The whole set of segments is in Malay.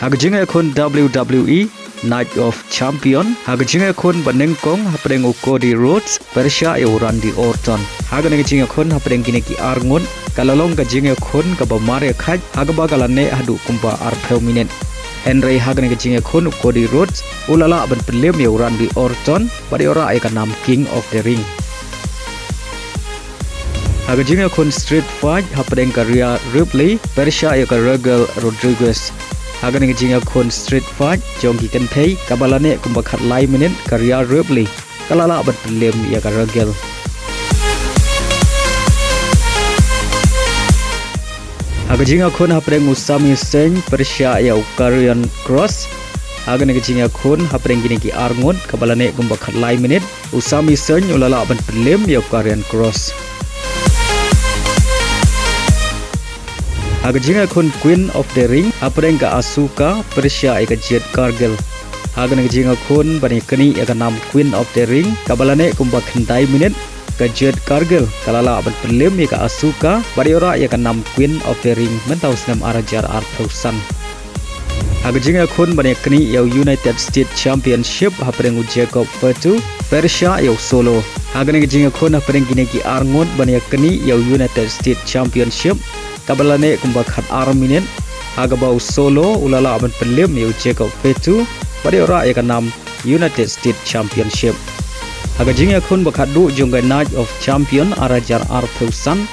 Hagajinga kun WWE Night of Champion Hagajinga kun banengkong hapreng Cody Rhodes Persya Randy Orton Haganajinga kun hapreng gineki arngon kalalong gajinga kun kabamare khaj hagaba galane hadu kumpa arpeuminent Henry Haganajinga kun Cody Rhodes ulala ban Pynliem Randy Orton pada ora ikan nam King of the Ring Hagajinga kun Street Fight hapreng karya Ripley Persya Regal Rodriguez Haganajinga kun Street Fight jongki kenthei kabalane kumbakat lai minen karya Ripley kalala ban Pynliem Regal Hagajinga kun hapreng Usami Sen Persya Korean Cross Haganajinga kun hapreng gineki arngon kabalane kumbakat lai minen Usami Sen ulala ban Pynliem Korean Cross Hagajinga kun Queen of the Ring hapreng ka Asuka Persya Jet Cargill Haganajinga kun banikani nam Queen of the Ring kabalane kumba khandai minute ka Jet Cargill kalala ban Pynliem ka Asuka bariora nam Queen of the Ring mentau snam arajar arthausan Hagajinga kun banikani United States Championship hapreng Jacob Fatu Persya solo Haganajinga kun hapreng gineki arngon banikani United States Championship kabalane kumbakat arminen agabau solo ulala ban Pynliem Jacob Fatu pada ora nam United States Championship Hagajinga kun bakadu jongga Night of Champion arajar arthausan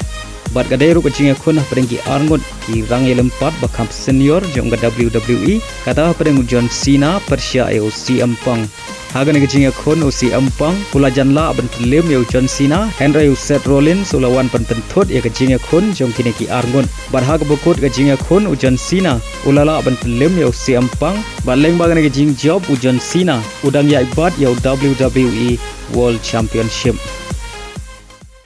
bat gaderu kajinga kun haprengki arngot ki rangi lempat bakam senior jongga WWE kata hapreng John Cena Persya CM Punk Hagan kajinga kun CM Punk ulajanla ban Pynliem John Cena Henry Seth Rollins ulawan pententut kajinga kun jongki neki arngot bat hagabukut kajinga kun John Cena ulala ban Pynliem CM Punk baleng bagan kajing job John Cena udang ya ibat WWE World Championship